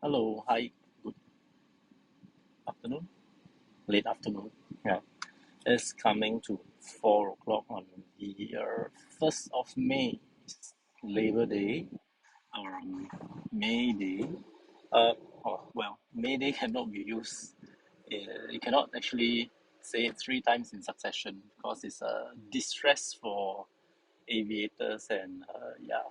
Hello, hi, good afternoon, late afternoon. Yeah, it's coming to 4 o'clock on the 1st of May, it's Labor Day, May Day. Uh, May Day cannot be used. You cannot actually say it 3 times in succession because it's a distress for aviators and yeah,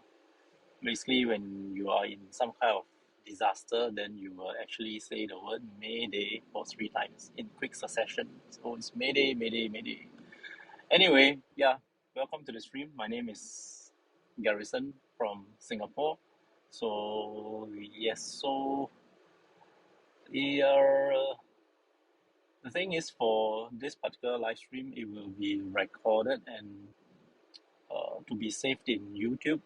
basically when you are in some kind of disaster, then you will actually say the word Mayday for 3 times in quick succession. So it's Mayday, Mayday, Mayday. Anyway, yeah, welcome to the stream. My name is Garrison from Singapore. So yes, so the the thing is for this particular live stream, it will be recorded and to be saved in YouTube.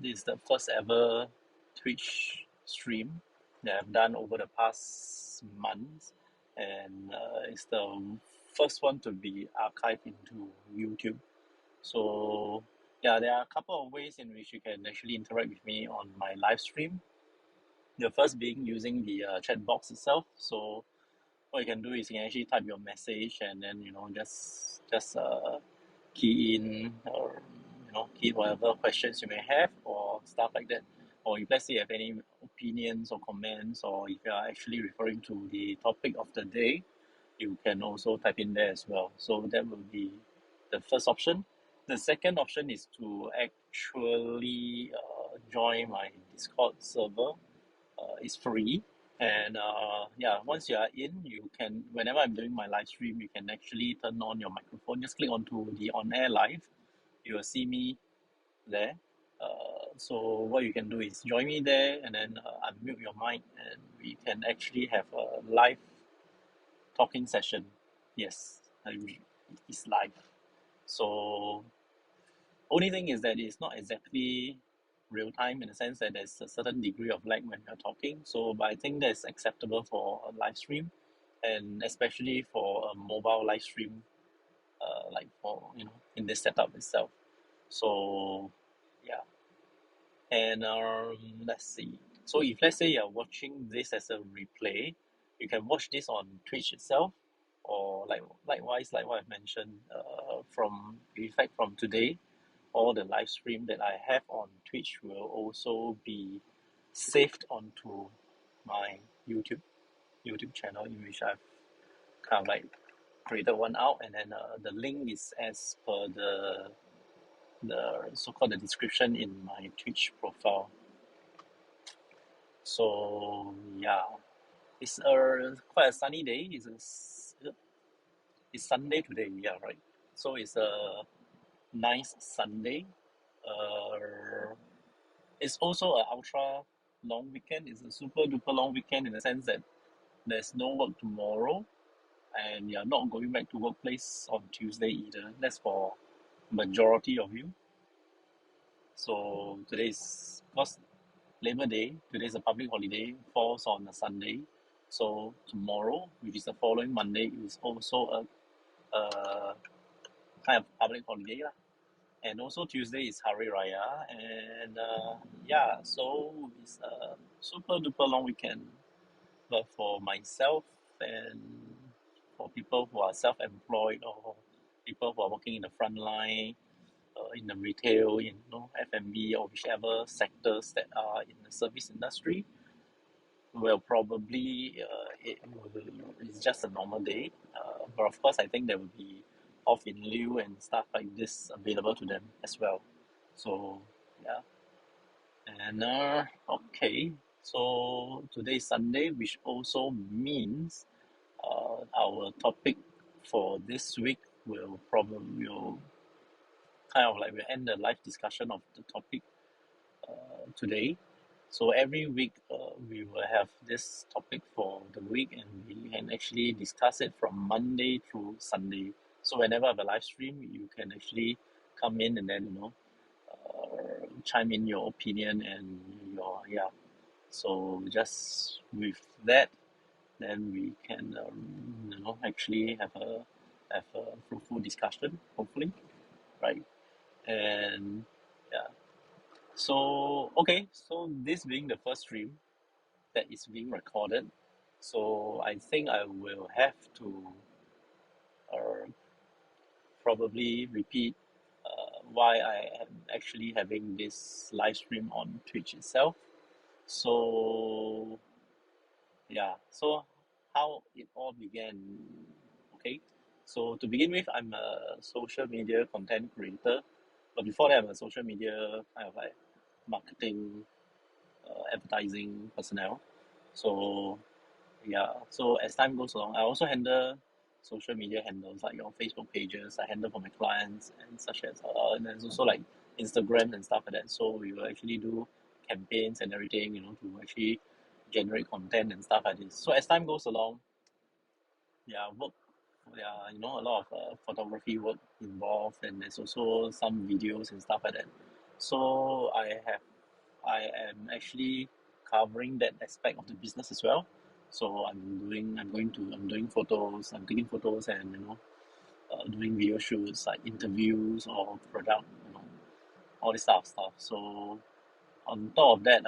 This is the first ever Twitch stream that I've done over the past months, and it's the first one to be archived into YouTube. So, yeah, there are a couple of ways in which you can actually interact with me on my live stream. The first being using the chat box itself. So, what you can do is you can actually type your message and then just key in or key in whatever questions you may have or stuff like that, or if let's say you have any opinions or comments, or if you are actually referring to the topic of the day, you can also type in there as well. So that will be the first option. The second option is to actually join my Discord server. It's free, and yeah, once you are in, you can, whenever I'm doing my live stream, you can actually turn on your microphone. Just click onto the on air live, you will see me there. So what you can do is join me there and then unmute your mic, and we can actually have a live talking session. Yes, it's live. So only thing is that it's not exactly real time in the sense that there's a certain degree of lag when you're talking. So, but I think that's acceptable for a live stream, and especially for a mobile live stream, like for in this setup itself. So, yeah, and let's see. So if let's say you're watching this as a replay, you can watch this on Twitch itself, or likewise, like what I've mentioned, from in fact from today, all the live stream that I have on Twitch will also be saved onto my YouTube channel, in which I've kind of like created one out, and then the link is as per the so-called the description in my Twitch profile. So yeah, it's quite a sunny day. It's Sunday today. Yeah, right. So it's a nice Sunday. Uh, it's also a ultra long weekend. It's a super duper long weekend in the sense that there's no work tomorrow, and you're not going back to workplace on Tuesday either. That's for majority of you. So today's because Labor Day, today's a public holiday, falls on a Sunday. So tomorrow, which is the following Monday, is also a kind of public holiday lah. And also Tuesday is Hari Raya, and yeah, so it's a super duper long weekend. But for myself and for people who are self-employed or people who are working in the front line, in the retail, in F&B or whichever sectors that are in the service industry, well, probably it's just a normal day. But of course, I think there will be off in lieu and stuff like this available to them as well. So yeah, and okay. So today is Sunday, which also means our topic for this week will kind of like we'll end the live discussion of the topic today. So every week we will have this topic for the week, and we can actually discuss it from Monday through Sunday. So whenever I have a live stream, you can actually come in and then chime in your opinion and your yeah. So just with that, then we can actually have a fruitful discussion, hopefully, right? And yeah. So okay, so this being the first stream, that is being recorded. So I think I will have to uh, probably repeat why I am actually having this live stream on Twitch itself. So yeah, so how it all began, okay? So to begin with, I'm a social media content creator, but before that, I'm a social media kind of like marketing, advertising personnel. So yeah, so as time goes along, I also handle social media handles like your Facebook pages. I handle for my clients and such as and there's also like Instagram and stuff like that. So we will actually do campaigns and everything, to actually generate content and stuff like this. So as time goes along, yeah, work, yeah, a lot of photography work involved, and there's also some videos and stuff like that. So I am actually covering that aspect of the business as well. So I'm doing photos, I'm taking photos and doing video shoots like interviews or product, all this type of stuff. So on top of that,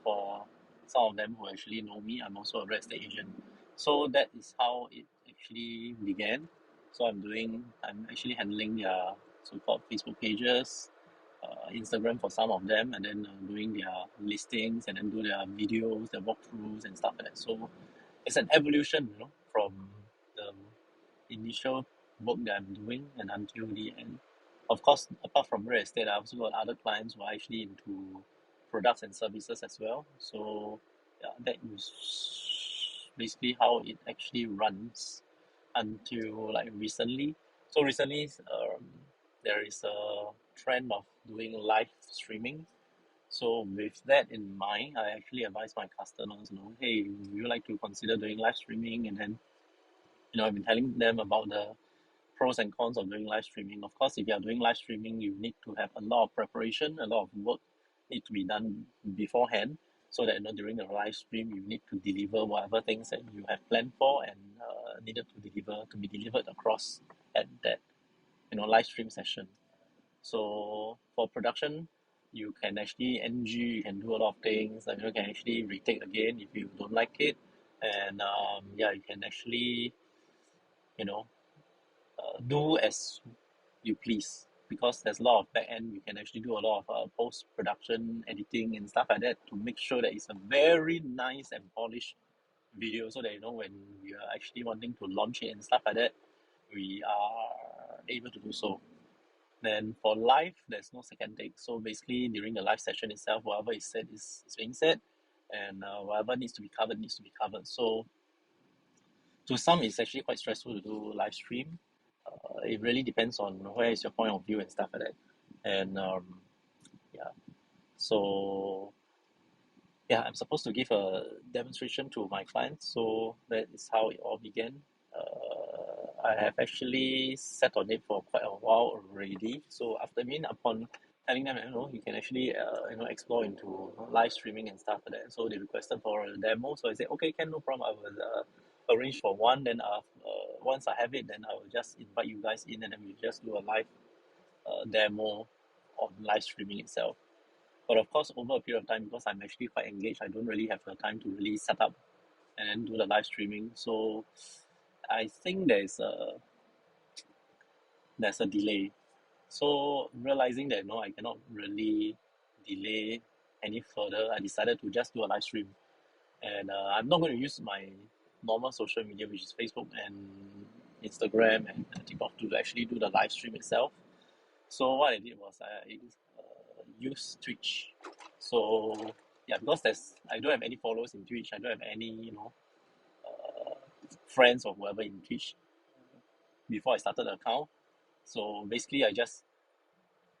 for some of them who actually know me, I'm also a real estate agent. So that is how it actually began. So I'm actually handling their so-called Facebook pages, Instagram for some of them, and then doing their listings and then do their videos, their walkthroughs and stuff like that. So it's an evolution, from the initial work that I'm doing and until the end. Of course, apart from real estate, I also got other clients who are actually into products and services as well. So yeah, that is basically how it actually runs until like recently. So recently, there is a trend of doing live streaming. So with that in mind, I actually advise my customers, hey, would you like to consider doing live streaming? And then, I've been telling them about the pros and cons of doing live streaming. Of course, if you are doing live streaming, you need to have a lot of preparation, a lot of work need to be done beforehand, so that during the live stream you need to deliver whatever things that you have planned for and needed to be delivered across at that live stream session. So for production, you can actually NG, you can do a lot of things. Like you can actually retake again if you don't like it, and yeah, you can actually you know do as you please, because there's a lot of back end. You can actually do a lot of post production editing and stuff like that to make sure that it's a very nice and polished video, so that when we are actually wanting to launch it and stuff like that, we are able to do so. Then for live, there's no second take. So basically, during the live session itself, whatever is said is being said, and whatever needs to be covered needs to be covered. So to some, it's actually quite stressful to do live stream. It really depends on where is your point of view and stuff like that. And yeah, so yeah, I'm supposed to give a demonstration to my clients. So that is how it all began. I have actually sat on it for quite a while already. So after upon telling them, you can actually, explore into live streaming and stuff like that. So they requested for a demo. So I said, okay, can, no problem. I will arrange for one. Then once I have it, then I will just invite you guys in, and then we just do a live demo on live streaming itself. But of course, over a period of time, because I'm actually quite engaged, I don't really have the time to really set up and then do the live streaming. So I think there's a delay. So realizing that I cannot really delay any further, I decided to just do a live stream. And I'm not going to use my normal social media, which is Facebook and Instagram and TikTok, to actually do the live stream itself. So what I did was I used Twitch. So yeah, because I don't have any followers in Twitch, I don't have any friends or whoever in Twitch before I started the account. So basically, I just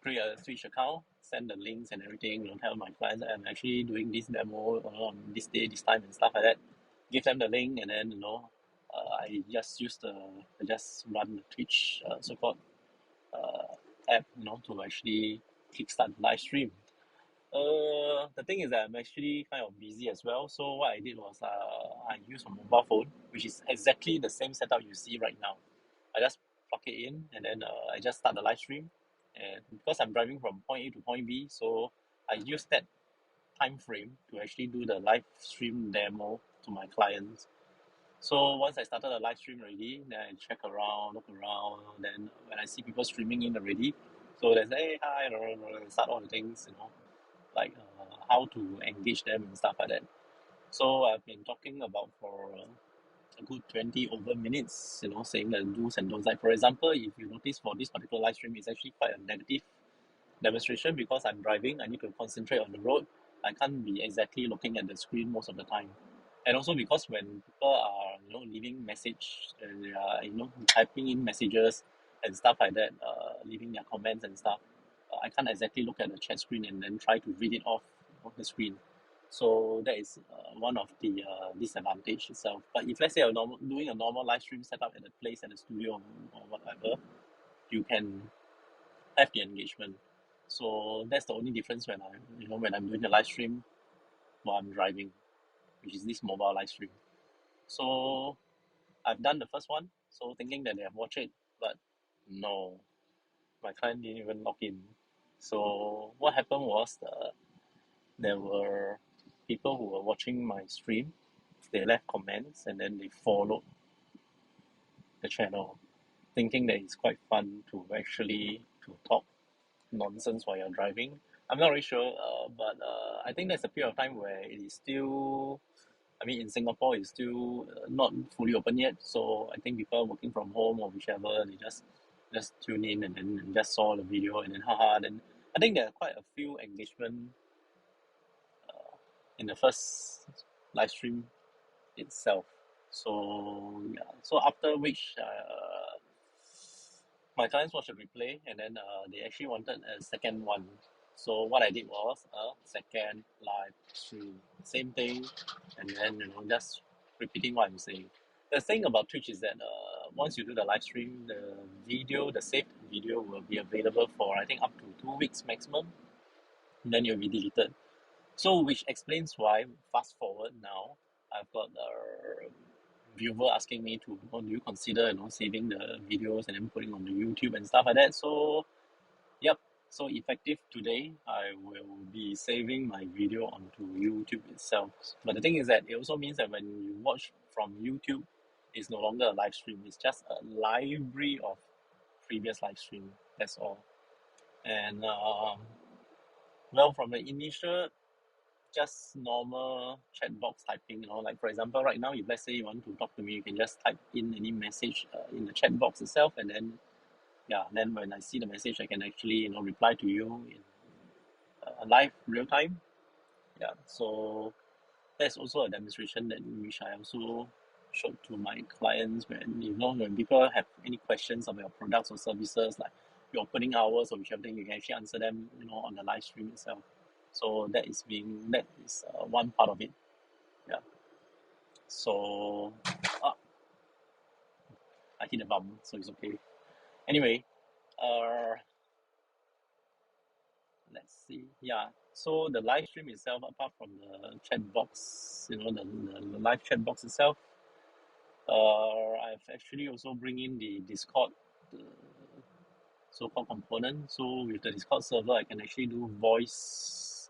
create a Twitch account, send the links and everything, tell my clients that I'm actually doing this demo on this day, this time and stuff like that. Give them the link, and then I just I just run the Twitch so-called app, to actually kickstart the live stream. The thing is that I'm actually kind of busy as well. So what I did was I used a mobile phone, which is exactly the same setup you see right now. I just plug it in, and then I just start the live stream. And because I'm driving from point A to point B, so I use that time frame to actually do the live stream demo to my clients. So once I started the live stream already, then I check around, look around. Then when I see people streaming in already, so they say, hey, hi, start all the things, like how to engage them and stuff like that. So I've been talking about for a good 20 over minutes, saying the do's and don'ts. Like for example, if you notice for this particular live stream, it's actually quite a negative demonstration because I'm driving. I need to concentrate on the road. I can't be exactly looking at the screen most of the time. And also because when people are, leaving message, they are, typing in messages and stuff like that, leaving their comments and stuff, I can't exactly look at the chat screen and then try to read it off the screen. So that is one of the disadvantage itself. But if let's say doing a normal live stream setup at a place at a studio or whatever, you can have the engagement. So that's the only difference when I'm doing the live stream while I'm driving, which is this mobile live stream. So I've done the first one, so thinking that they have watched it, but no, my client didn't even log in. So what happened was there were people who were watching my stream, they left comments and then they followed the channel, thinking that it's quite fun to actually to talk nonsense while you're driving. I'm not really sure, but I think there's a period of time where it is still, I mean, in Singapore, it's still not fully open yet. So I think people working from home or whichever, they just tune in and then just saw the video and then haha. Then I think there are quite a few engagement in the first live stream itself. So yeah, so after which my clients watched the replay and then they actually wanted a second one. So what I did was a second live stream, same thing, and then just repeating what I'm saying. The thing about Twitch is that once you do the live stream, the saved video will be available for I think up to 2 weeks maximum. And then it'll be deleted. So which explains why fast forward now, I've got a viewer asking me to, do you consider, saving the videos and then putting on the YouTube and stuff like that. So yep. So effective today, I will be saving my video onto YouTube itself. But the thing is that it also means that when you watch from YouTube, it's no longer a live stream. It's just a library of previous live stream. That's all. And well, from the initial just normal chat box typing, like for example, right now, if let's say you want to talk to me, you can just type in any message in the chat box itself, and then then when I see the message, I can actually reply to you in live real time. Yeah, so that's also a demonstration that which I also showed to my clients when when people have any questions about your products or services, like your opening hours or whichever thing, you can actually answer them on the live stream itself. So that is one part of it. Yeah. So I hit a bump, so it's okay. Anyway, uh, let's see. Yeah. So the live stream itself, apart from the chat box, the live chat box itself, I've actually also bring in the Discord, the so-called component. So with the Discord server, I can actually do voice,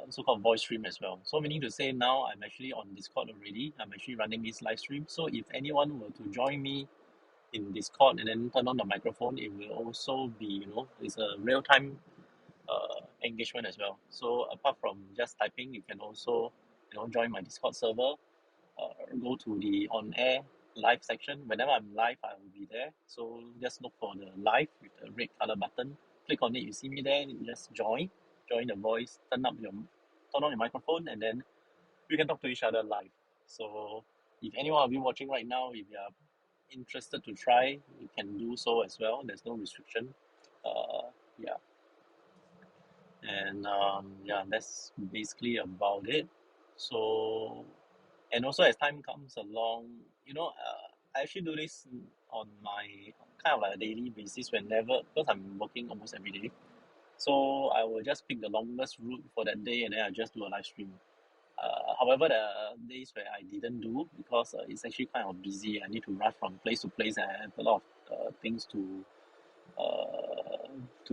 so-called voice stream as well. So meaning to say now I'm actually on Discord already. I'm actually running this live stream. So if anyone were to join me in Discord and then turn on the microphone, it will also be, it's a real-time engagement as well. So apart from just typing, you can also join my Discord server, go to the on air live section. Whenever I'm live, I will be there. So just look for the live with the red color button. Click on it, you see me there, you just join the voice, turn on your microphone, and then we can talk to each other live. So if anyone of you watching right now, if you are interested to try, you can do so as well. There's no restriction. Yeah. And that's basically about it. So, and also as time comes along, I actually do this on my kind of like a daily basis whenever, because I'm working almost every day. So I will just pick the longest route for that day and then I just do a live stream. However, there are days where I didn't do because it's actually kind of busy. I need to rush from place to place and I have a lot of things to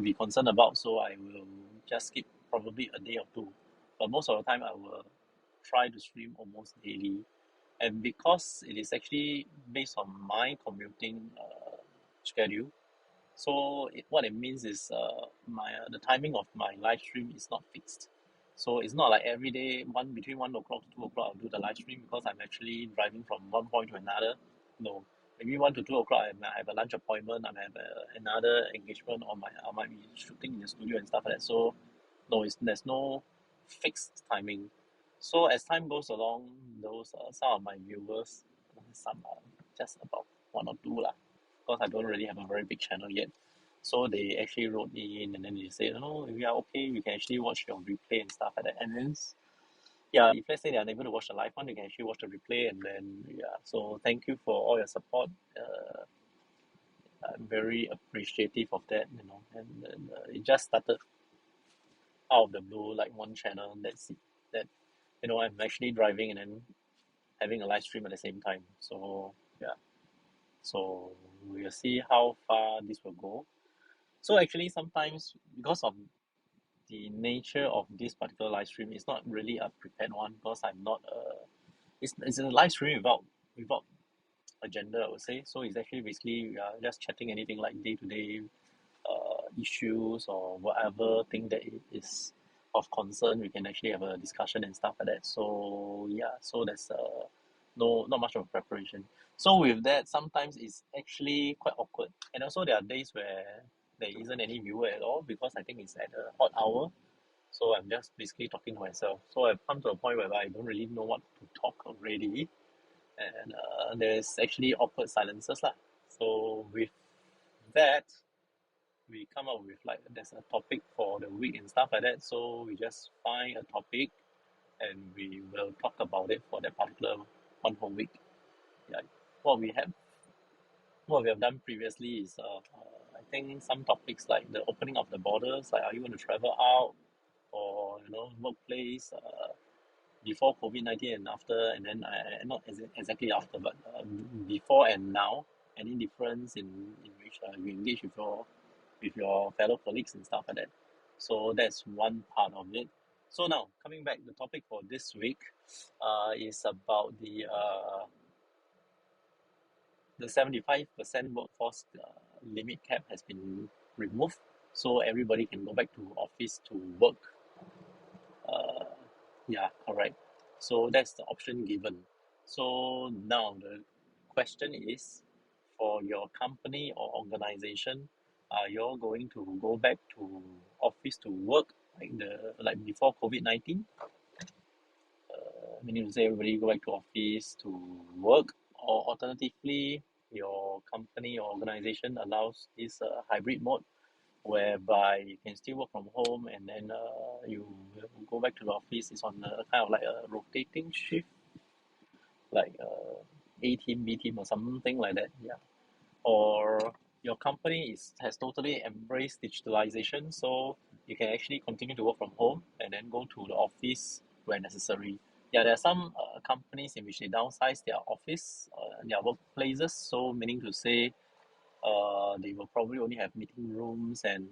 be concerned about. So I will just skip probably a day or two. but most of the time I will try to stream almost daily. And because it is actually based on my commuting schedule, so what it means is my the timing of my live stream is not fixed. So it's not like every day between 1 o'clock to 2 o'clock I'll do the live stream because I'm actually driving from one point to another. No, maybe 1 to 2 o'clock I might have a lunch appointment. I might have another engagement, or I might be shooting in the studio and stuff like that. So no, there's no fixed timing. So as time goes along, those some of my viewers, some are just about one or two lah, because I don't really have a very big channel yet. So they actually wrote in and then they said, no, we are okay, we can actually watch your replay and stuff like that. And then, yeah, if let's say they are unable to watch the live one, they can actually watch the replay. And then, yeah, so thank you for all your support. I'm very appreciative of that, and it just started out of the blue, like one channel that, I'm actually driving and then having a live stream at the same time. So, yeah, so we'll see how far this will go. So actually sometimes because of the nature of this particular live stream, it's not really a prepared one because I'm not it's a live stream without agenda, I would say. So it's actually basically we are just chatting anything like day to day issues or whatever thing that is of concern. We can actually have a discussion and stuff like that. So yeah, so there's no not much of preparation. So with that, sometimes it's actually quite awkward, and also there are days where there isn't any viewer at all because I think it's at an odd hour. So I'm just basically talking to myself. So I've come to a point where I don't really know what to talk already, and there's actually awkward silences lah. So with that, we come up with like there's a topic for the week and stuff like that. So we just find a topic and we will talk about it for that particular one whole week. Yeah, what we have what we have done previously is I think some topics like the opening of the borders, like are you going to travel out, or workplace before COVID-19 and after, and then not exactly after, but before and now, any difference in which you engage with your fellow colleagues and stuff like that. So that's one part of it. So now coming back, the topic for this week is about the 75% workforce limit cap has been removed, so everybody can go back to office to work. Uh, yeah, correct. So that's the option given. So now the question is, for your company or organization, are you all going to go back to office to work like before COVID-19? Meaning to say everybody go back to office to work, or alternatively, your company or organization allows this hybrid mode whereby you can still work from home and then you will go back to the office. It's on a kind of like a rotating shift, like A team, B team, or something like that. Yeah. Or your company has totally embraced digitalization, so you can actually continue to work from home and then go to the office where necessary. Yeah, there are some companies in which they downsize their office, their workplaces. So meaning to say, they will probably only have meeting rooms and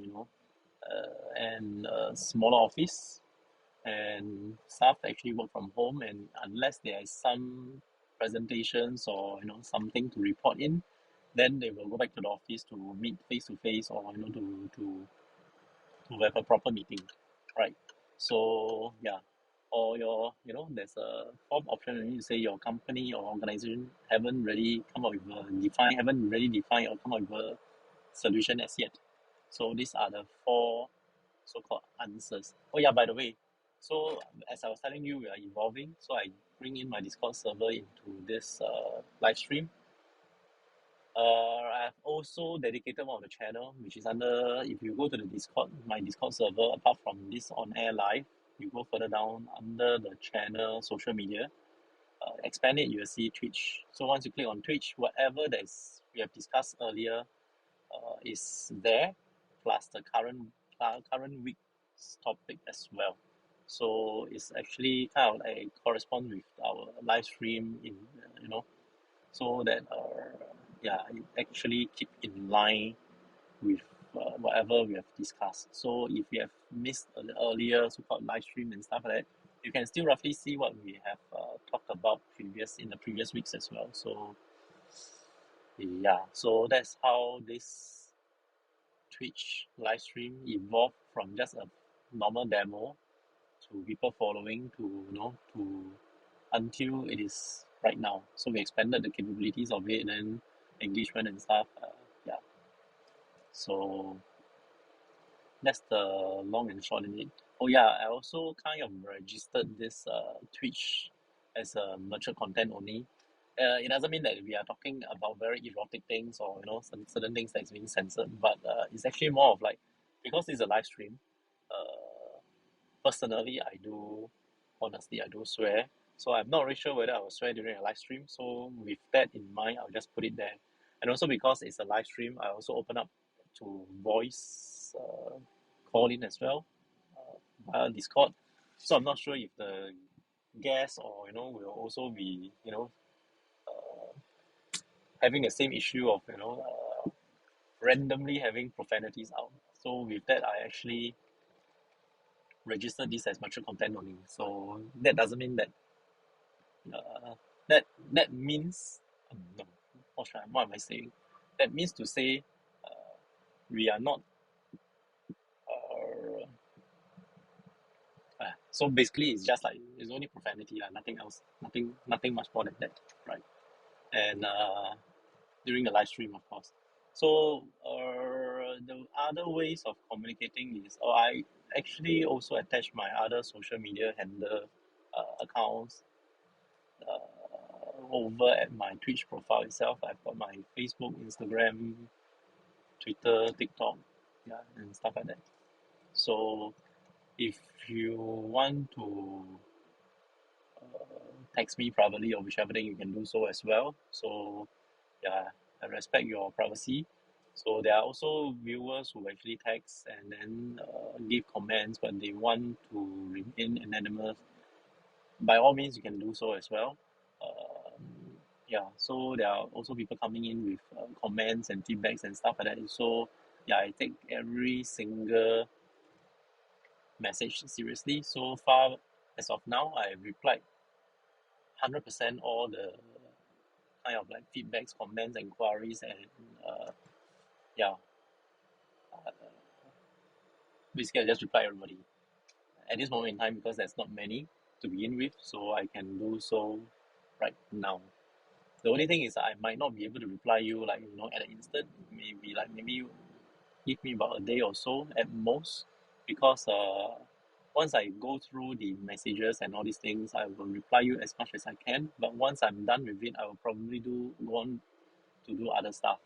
and smaller office, and staff actually work from home. And unless there is some presentations or something to report in, then they will go back to the office to meet face to face, or to have a proper meeting, right? So yeah, or there's a fourth option. You need to say your company or organization haven't really defined or come up with a solution as yet. So these are the four so-called answers. Oh yeah, by the way, so as I was telling you, we are evolving. So I bring in my Discord server into this live stream. I've also dedicated one of the channel, which is under, if you go to the Discord, my Discord server, apart from this on-air live, you go further down under the channel social media, expand it, you'll see Twitch. So once you click on Twitch, whatever we have discussed earlier is there, plus the current week's topic as well. So it's actually kind of like correspond with our live stream so that yeah, it actually keep in line with whatever we have discussed. So if you have missed the earlier so-called live stream and stuff like that, you can still roughly see what we have talked about in the previous weeks as well. So yeah, so that's how this Twitch live stream evolved from just a normal demo to people following to to until it is right now. So we expanded the capabilities of it and then engagement and stuff. Yeah, so that's the long and short in it. Oh yeah, I also kind of registered this Twitch as a mature content only. It doesn't mean that we are talking about very erotic things or some certain things that's being censored, but it's actually more of like, because it's a live stream. Uh, Personally, I do swear. So I'm not really sure whether I will swear during a live stream. So with that in mind, I'll just put it there. And also because it's a live stream, I also open up to voice call in as well via Discord. So I'm not sure if the guests or will also be having the same issue of randomly having profanities out. So with that, I actually register this as mature content only. So that doesn't mean that uh, that means no, what am I saying? That means to say we are not. Uh, so basically, it's just like it's only profanity, nothing else, nothing much more than that, right? And during the live stream, of course. So the other ways of communicating is, I actually also attach my other social media handle accounts over at my Twitch profile itself. I've got my Facebook, Instagram, Twitter, TikTok, yeah, and stuff like that. So if you want to text me privately or whichever thing, you can do so as well. So yeah, I respect your privacy. So there are also viewers who actually text and then give comments, but they want to remain anonymous. By all means, you can do so as well. Yeah, so there are also people coming in with comments and feedbacks and stuff like that. So yeah, I take every single message seriously. So far, as of now, I replied 100% all the kind of like feedbacks, comments, inquiries, and yeah, basically I just reply everybody at this moment in time because there's not many to begin with, so I can do so right now. The only thing is I might not be able to reply you like at an instant. Maybe give me about a day or so at most, because once I go through the messages and all these things, I will reply you as much as I can. But once I'm done with it, I will probably go on to do other stuff,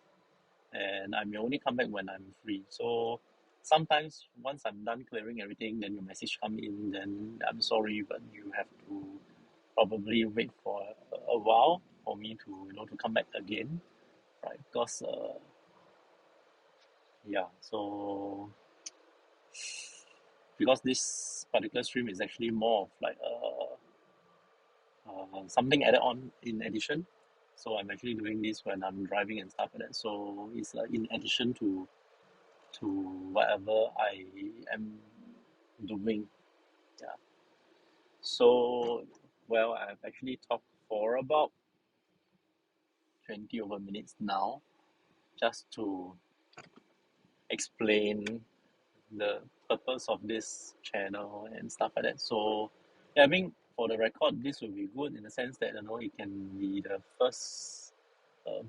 and I may only come back when I'm free. So sometimes once I'm done clearing everything, then your message come in. Then I'm sorry, but you have to probably wait for a while for me to to come back again, right? Because yeah, so because this particular stream is actually more of like something added on in addition. So I'm actually doing this when I'm driving and stuff like that. So it's in addition to whatever I am doing. Yeah. So well, I've actually talked for about 20 over minutes now, just to explain the purpose of this channel and stuff like that. So yeah, I mean, for the record, this will be good in the sense that it can be the first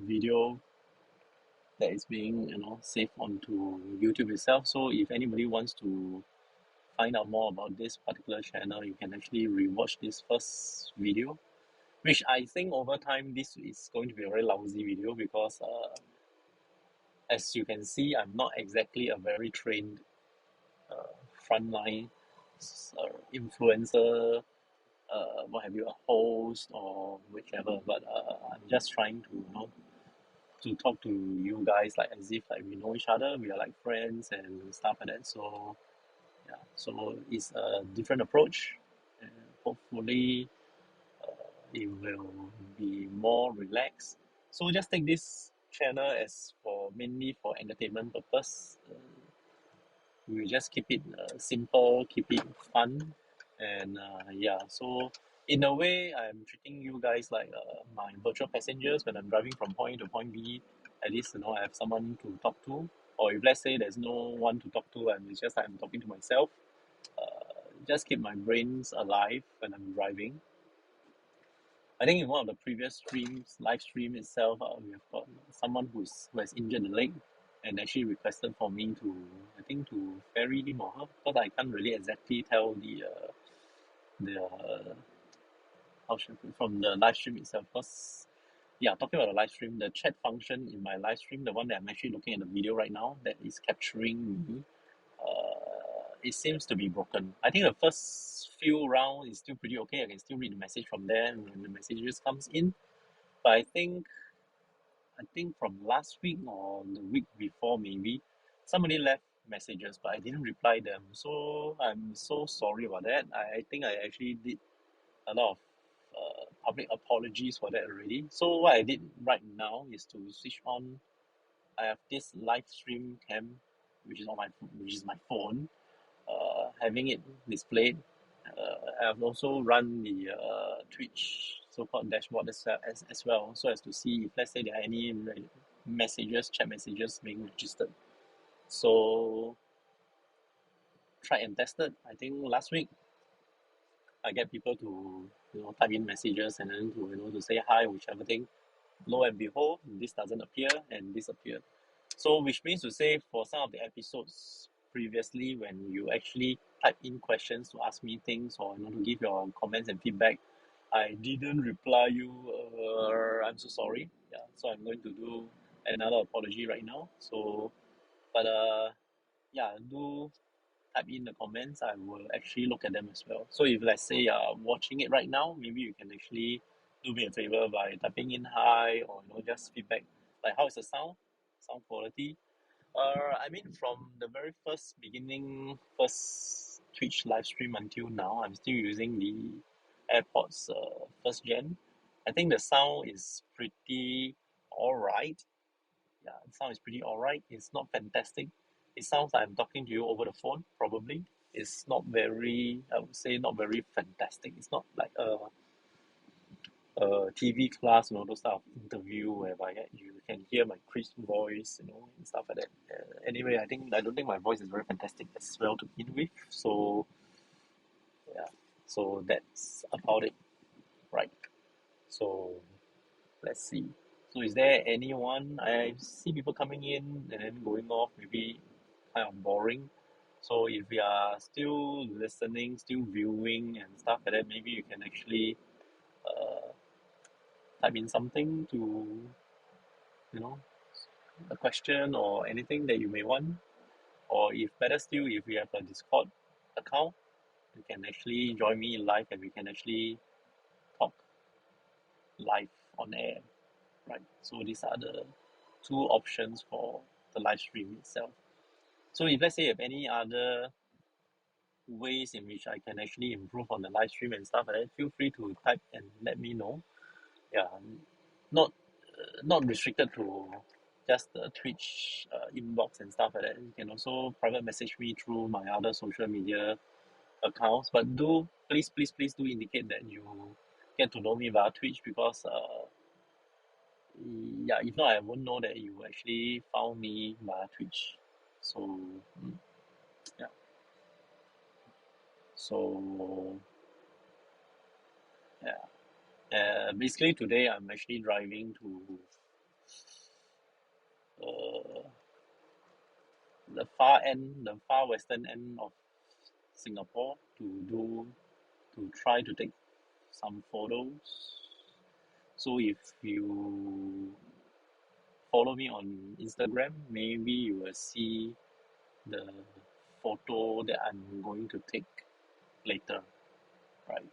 video that is being saved onto YouTube itself. So if anybody wants to find out more about this particular channel, you can actually rewatch this first video, which I think over time this is going to be a very lousy video because as you can see, I'm not exactly a very trained frontline influencer, what have you, a host or whichever. But I'm just trying to to talk to you guys like as if like we know each other, we are like friends and stuff like that. So yeah, so it's a different approach, and hopefully it will be more relaxed. So just take this channel as for mainly for entertainment purpose. We will just keep it simple, keep it fun, And yeah, so in a way, I'm treating you guys like my virtual passengers when I'm driving from point to point B. At least I have someone to talk to. Or if let's say there's no one to talk to, and it's just like I'm talking to myself, just keep my brains alive when I'm driving. I think in one of the previous streams, live stream itself, we have got someone who has injured the leg and actually requested for me to, I think, to ferry him or her, because I can't really exactly tell the how should I put it, from the live stream itself. Because yeah, talking about the live stream, the chat function in my live stream, the one that I'm actually looking at the video right now, that is capturing me, it seems to be broken. I think the first few rounds is still pretty okay. I can still read the message from there when the messages comes in. But I think from last week or the week before maybe, somebody left messages, but I didn't reply them. So I'm so sorry about that. I think I actually did a lot of public apologies for that already. So what I did right now is to switch on. I have this live stream cam, which is my phone, having it displayed. I've also run the Twitch so-called dashboard as well, so as to see if let's say there are any messages, chat messages being registered. So tried and tested. I think last week I get people to type in messages and then to to say hi, whichever thing. Lo and behold, this doesn't appear and disappeared. So which means to say for some of the episodes previously when you actually type in questions to ask me things or to give your comments and feedback, I didn't reply you. I'm so sorry. Yeah, so I'm going to do another apology right now. So, but yeah, do type in the comments. I will actually look at them as well. So if let's say you're watching it right now, maybe you can actually do me a favor by typing in hi or just feedback like how is the sound quality. I mean from the very first beginning, first Twitch live stream until now, I'm still using the AirPods first gen. I think the sound is pretty alright. Yeah, the sound is pretty alright. It's not fantastic. It sounds like I'm talking to you over the phone, probably. It's not very, I would say, not very fantastic. It's not like a TV class, those type of interview whereby you can hear my crisp voice, and stuff like that. Anyway, I don't think my voice is very fantastic as well to begin with. So yeah, so that's about it, right? So let's see. So is there anyone? I see people coming in and then going off, maybe kind of boring. So if you are still listening, still viewing and stuff like that, maybe you can actually uh, type in something to, you know, a question or anything that you may want. Or if better still, if you have a Discord account, you can actually join me live and we can actually talk live on air, right? So these are the two options for the live stream itself. So if let's say you have any other ways in which I can actually improve on the live stream and stuff like that, feel free to type and let me know. Yeah, not not restricted to just the Twitch inbox and stuff like that. You can also private message me through my other social media accounts. But do please do indicate that you get to know me via Twitch because yeah, if not I won't know that you actually found me via Twitch. So yeah, so yeah. Basically today I'm actually driving to uh, the far western end of Singapore to try to take some photos. So if you follow me on Instagram, maybe you will see the photo that I'm going to take later, right?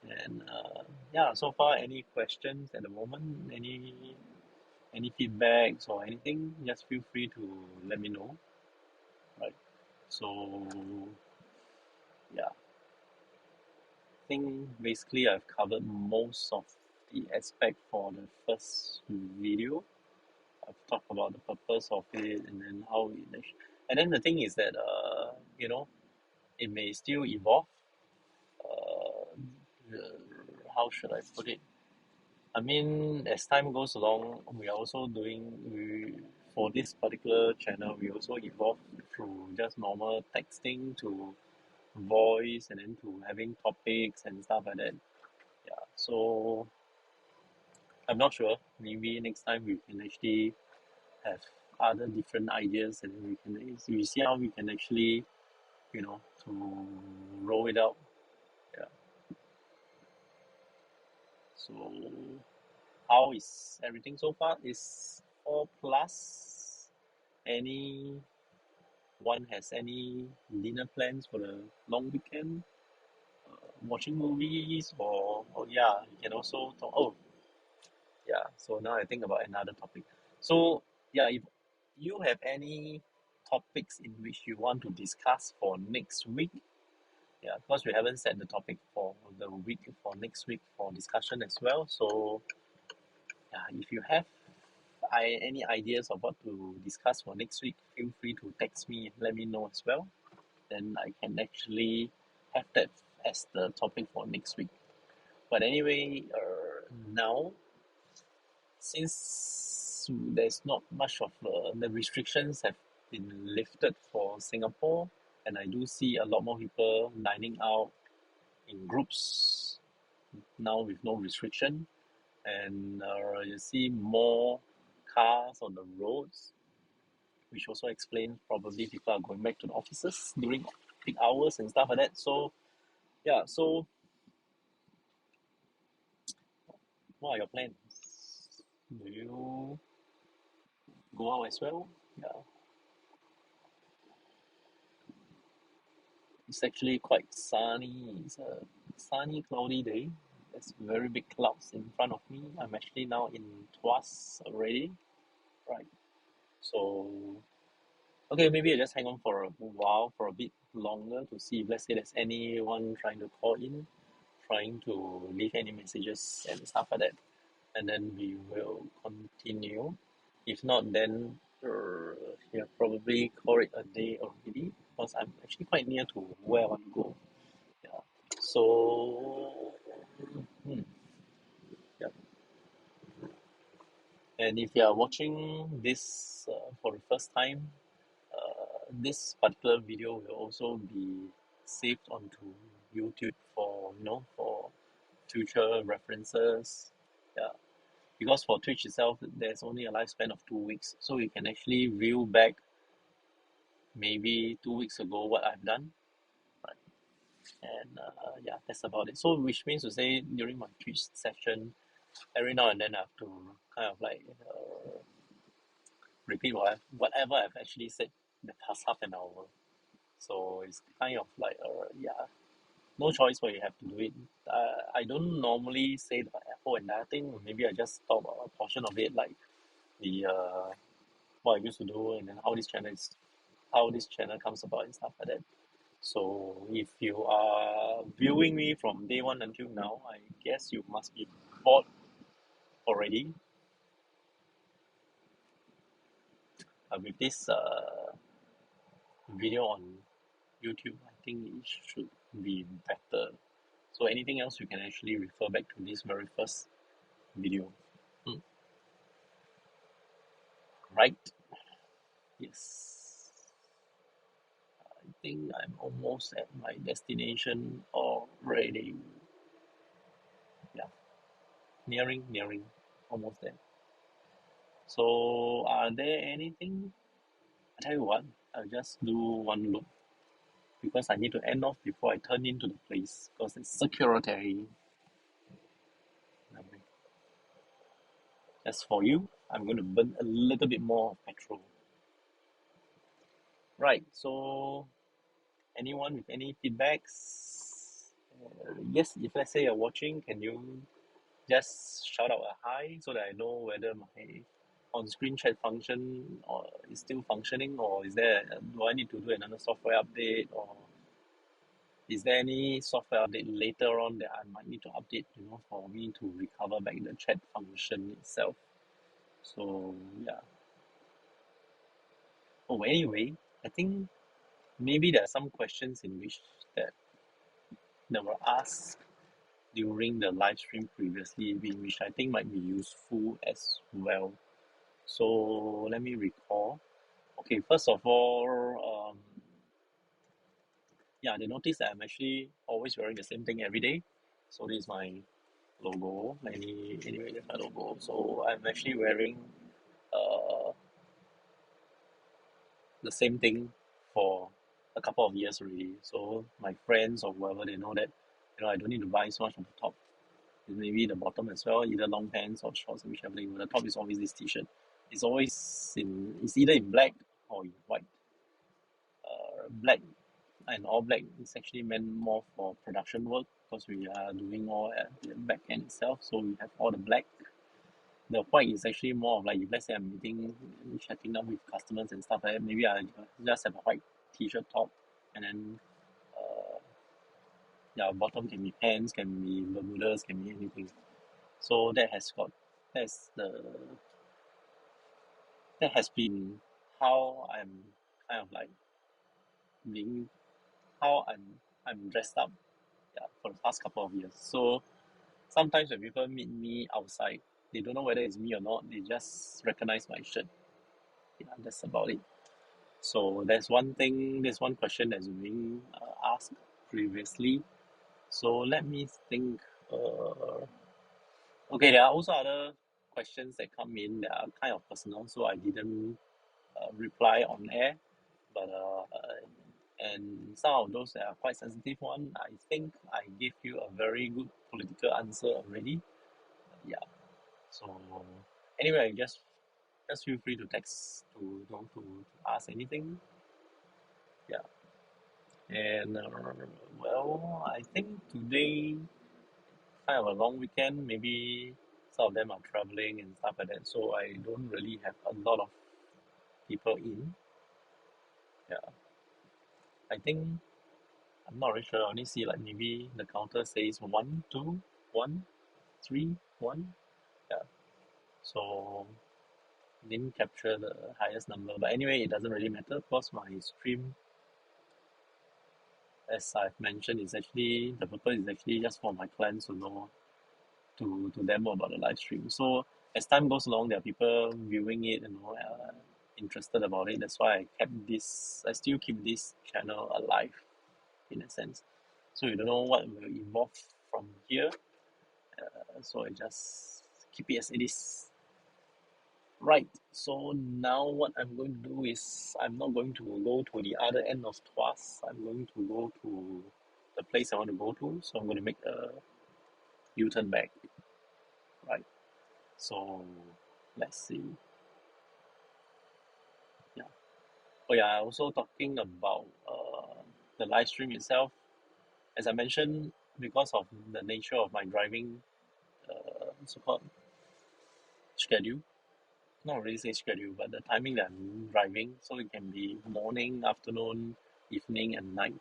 And yeah, so far any questions at the moment, any feedbacks or anything, just feel free to let me know, right? So yeah, I think basically I've covered most of the aspect for the first video. I've talked about the purpose of it and then how it and then the thing is that it may still evolve. how should I put it? I mean, as time goes along, we are also for this particular channel, we also evolve through just normal texting to voice and then to having topics and stuff like that. Yeah, so I'm not sure. Maybe next time we can actually have other different ideas and then we see how we can actually, to roll it out. Yeah. So how is everything so far? Is all plus? Anyone has any dinner plans for the long weekend? Watching movies or yeah, you can also talk. Oh, yeah. So now I think about another topic. So yeah, if you have any topics in which you want to discuss for next week, yeah, because we haven't set the topic for the week for next week for discussion as well. So yeah, if you have any ideas of what to discuss for next week, feel free to text me and let me know as well. Then I can actually have that as the topic for next week. But anyway, now since there's not much of the restrictions have been lifted for Singapore, and I do see a lot more people dining out in groups now with no restriction, and you see more cars on the roads, which also explains probably people are going back to the offices during peak hours and stuff like that. So yeah, so what are your plans? Do you go out as well? Yeah, it's actually quite sunny. It's a sunny, cloudy day. There's very big clouds in front of me. I'm actually now in Tuas already, right? So okay, maybe I just hang on for a while, for a bit longer to see if let's say there's anyone trying to call in, trying to leave any messages and stuff like that. And then we will continue. If not, then yeah, probably call it a day already because I'm actually quite near to where I want to go. Yeah. So, hmm, yeah. And if you are watching this for the first time, this particular video will also be saved onto YouTube for for future references. Yeah, because for Twitch itself, there's only a lifespan of 2 weeks, so you can actually view back maybe 2 weeks ago what I've done, right? And yeah, that's about it. So which means to say during my Twitch session, every now and then I have to kind of like repeat whatever I've actually said the past half an hour. So it's kind of like yeah, no choice but you have to do it. I don't normally say the whole entire thing. Maybe I just talk about a portion of it, like the what I used to do, and then how this channel comes about and stuff like that. So if you are viewing me from day one until now, I guess you must be bored already. With this video on YouTube, I think it should be better. So anything else, you can actually refer back to this very first video. Hmm. Right? Yes. I think I'm almost at my destination already. Yeah, nearing, almost there. So are there anything? I tell you what, I'll just do one loop because I need to end off before I turn into the place because it's security. As for you, I'm going to burn a little bit more of petrol. Right, so anyone with any feedbacks? Yes, if let's say you're watching, can you just shout out a hi so that I know whether my on-screen chat function or is still functioning, or do I need to do another software update, or is there any software update later on that I might need to update, for me to recover back the chat function itself? So yeah. Oh, anyway, I think maybe there are some questions in which that were asked during the live stream previously, which I think might be useful as well. So let me recall. Okay, first of all, yeah, they notice that I'm actually always wearing the same thing every day. So this is my logo. Anyway, that's my logo. So I'm actually wearing uh, the same thing for a couple of years already. So my friends or whoever, they know that I don't need to buy so much on the top. Maybe the bottom as well, either long pants or shorts, whichever thing. But the top is always this t-shirt. It's either in black or in white. Black and all black is actually meant more for production work because we are doing all at the back end itself. So we have all the black. The white is actually more of like if let's say I'm meeting, chatting up with customers and stuff like that, maybe I just have a white t-shirt top and then yeah, bottom can be pants, can be bermudas, can be anything. So that's the that has been how I'm kind of like being how I'm dressed up, yeah, for the past couple of years. So sometimes when people meet me outside, they don't know whether it's me or not. They just recognize my shirt. Yeah, that's about it. So there's one thing. There's one question that's being asked previously. So let me think. Okay, there are also other questions that come in that are kind of personal, so I didn't reply on air. But and some of those that are quite sensitive one, I think I gave you a very good political answer already. Yeah. So anyway, just feel free to text to ask anything. Yeah. And well, I think today kind of a long weekend. Maybe some of them are traveling and stuff like that. So I don't really have a lot of people in. Yeah. I think I'm not really sure. I only see like maybe the counter says one, two, one, three, one. Yeah. So didn't capture the highest number. But anyway, it doesn't really matter because my stream, as I've mentioned, is actually the purpose is actually just for my clients to know to demo about the live stream. So as time goes along, there are people viewing it and interested about it. That's why I still keep this channel alive in a sense. So you don't know what will evolve from here. So I just keep it as it is. Right. So now what I'm going to do is I'm not going to go to the other end of Tuas. I'm going to go to the place I want to go to. So I'm going to make a U-turn back. Right. So let's see. Yeah. Oh yeah. Also talking about the live stream itself. As I mentioned, because of the nature of my driving so-called schedule, not really say schedule, but the timing that I'm driving. So it can be morning, afternoon, evening, and night.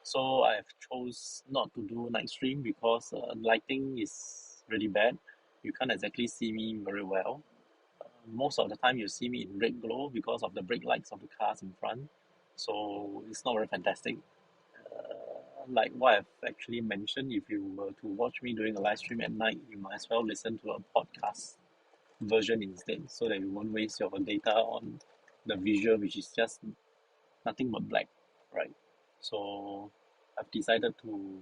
So I have chose not to do night stream because lighting is really bad. You can't exactly see me very well. Most of the time you see me in red glow because of the brake lights of the cars in front. So it's not very fantastic. Like what I've actually mentioned, if you were to watch me doing a live stream at night, you might as well listen to a podcast version instead so that you won't waste your data on the visual, which is just nothing but black, right? So I've decided to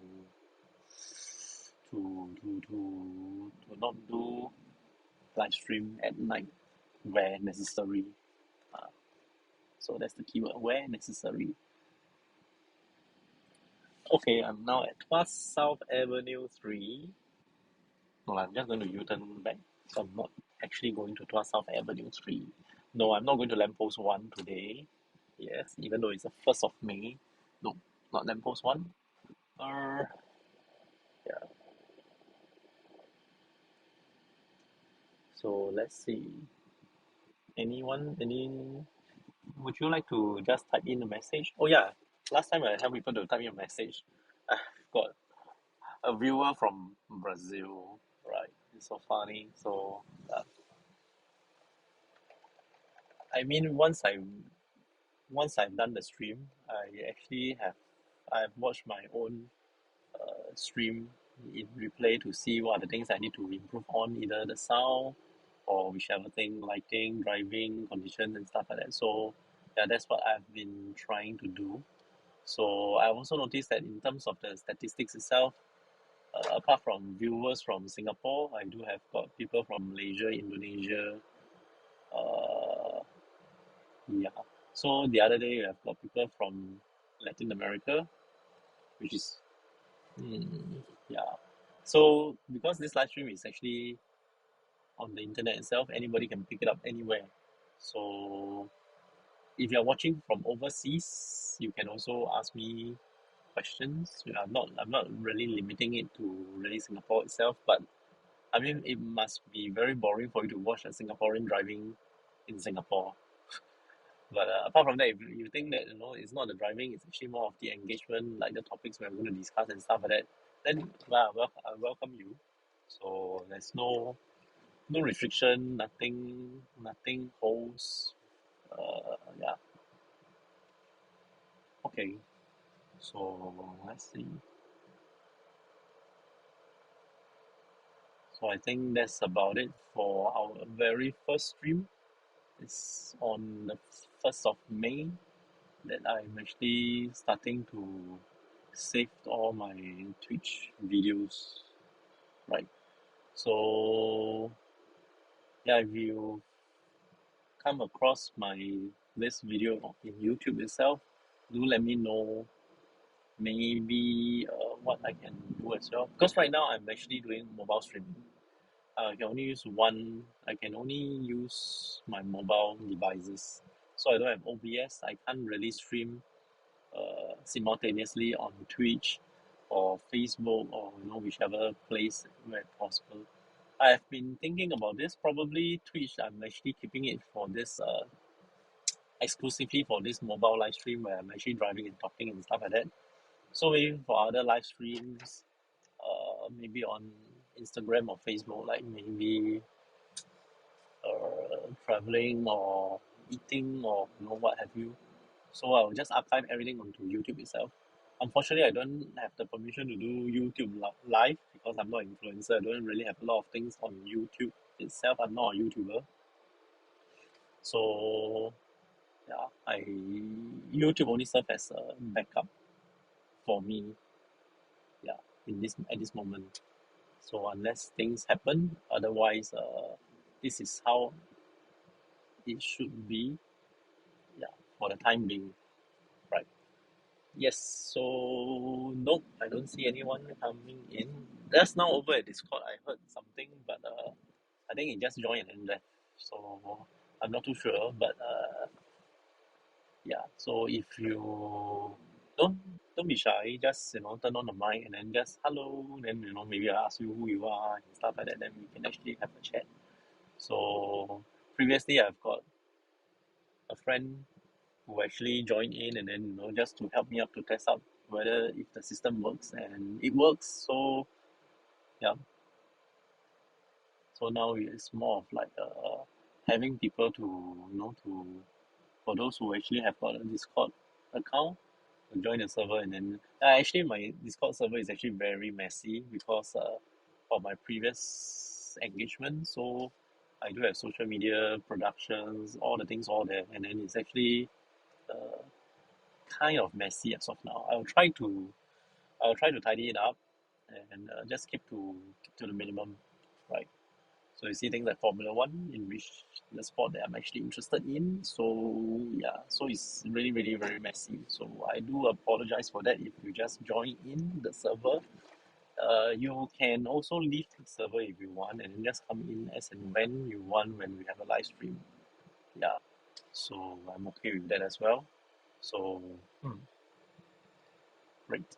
not do live stream at night where necessary. Uh, so that's the keyword, where necessary. Okay, I'm now at Tuas South Avenue 3. No, I'm just going to U-turn back. So I'm not actually going to Tuas South Avenue 3. No, I'm not going to Lamppost 1 today. Yes, even though it's the 1st of May. No, not Lamppost 1. Uh, yeah, so let's see. Would you like to just type in a message? Oh yeah, last time I helped people to type in a message. I've got a viewer from Brazil, right? It's so funny. So, I mean, once I've done the stream, I've watched my own stream in replay to see what are the things I need to improve on, either the sound or whichever thing, lighting, driving condition and stuff like that. So yeah, that's what I've been trying to do. So I also noticed that in terms of the statistics itself, apart from viewers from Singapore, I do have got people from Malaysia, Indonesia, uh, yeah. So the other day I've got people from Latin America, which is yeah. So because this live stream is actually on the internet itself, anybody can pick it up anywhere. So if you're watching from overseas, you can also ask me questions. I'm not really limiting it to really Singapore itself, but I mean it must be very boring for you to watch a Singaporean driving in Singapore. But apart from that, if you think that it's not the driving, it's actually more of the engagement, like the topics we're going to discuss and stuff like that, then I welcome you. So there's no restriction, nothing holds. Yeah. Okay. So let's see. So I think that's about it for our very first stream. It's on the 1st of May that I'm actually starting to save all my Twitch videos, right? So yeah, if you come across this video in YouTube itself, do let me know maybe what I can do as well. Because right now I'm actually doing mobile streaming. I can only use my mobile devices. So I don't have OBS. I can't really stream simultaneously on Twitch or Facebook or whichever place where possible. I have been thinking about this. Probably Twitch, I'm actually keeping it for this exclusively for this mobile live stream where I'm actually driving and talking and stuff like that. So maybe for other live streams, maybe on Instagram or Facebook, like maybe traveling or eating or what have you. So I'll just archive everything onto YouTube itself. Unfortunately, I don't have the permission to do YouTube live because I'm not an influencer. I don't really have a lot of things on YouTube itself. I'm not a YouTuber. So yeah, YouTube only serve as a backup for me. Yeah, at this moment. So unless things happen, otherwise, this is how it should be. Yeah, for the time being, right? Yes. So nope, I don't see anyone coming in. Just now over at Discord, I heard something, but I think it just joined and left. So I'm not too sure, but yeah. So if you don't don't be shy, just turn on the mic and then just hello. Then maybe I ask you who you are and stuff like that. Then we can actually have a chat. So previously, I've got a friend who actually joined in and then just to help me up to test out whether if the system works, and it works. So yeah, so now it's more of like having people to to for those who actually have got a Discord account to join the server. And then actually my Discord server is actually very messy because of my previous engagement. So I do have social media productions, all the things all there, and then it's actually uh, kind of messy as of now. I'll try to tidy it up and just keep to the minimum, right? So you see things like Formula One, in which the sport that I'm actually interested in. So yeah, so it's really really very messy. So I do apologize for that if you just join in the server. You can also leave the server if you want, and then just come in as and when you want when we have a live stream. Yeah, so I'm okay with that as well. So great.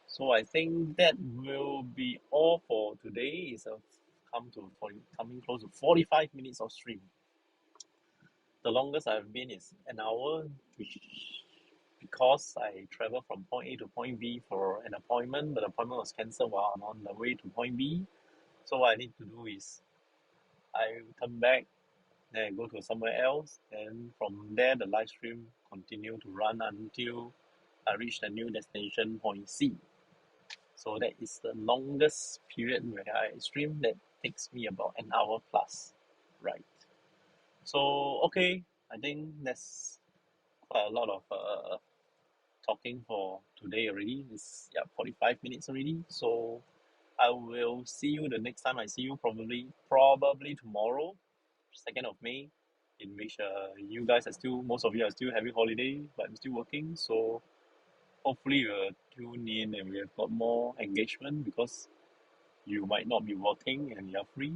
So I think that will be all for today. It's coming close to 45 minutes of stream. The longest I've been is an hour, which because I travel from point A to point B for an appointment, but the appointment was cancelled while I'm on the way to point B. So what I need to do is I turn back, then I go to somewhere else, and from there the live stream continue to run until I reach the new destination point C. So that is the longest period where I stream. That takes me about an hour plus. Right. So okay, I think that's quite a lot of talking for today already. It's 45 minutes already. So I will see you the next time I see you, probably tomorrow, 2nd of May, in which you guys are still, most of you are still having holiday, but I'm still working. So hopefully you'll tune in and we have got more engagement, because you might not be working and you're free,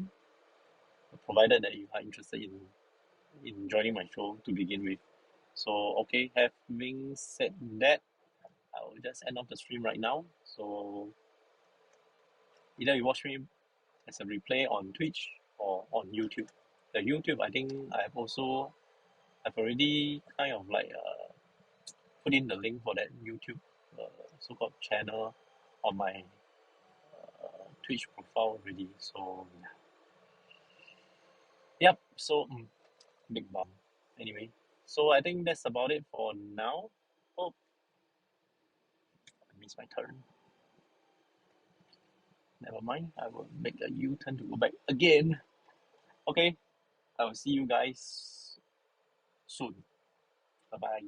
provided that you are interested in joining my show to begin with. So okay, having said that, I will just end off the stream right now. So either you watch me as a replay on Twitch or on YouTube. The YouTube, I think I've already kind of like put in the link for that YouTube so-called channel on my Twitch profile already. So yep. So big bump. Anyway, so I think that's about it for now. Oh, I missed my turn. Never mind. I will make a U-turn to go back again. Okay. I will see you guys soon. Bye bye.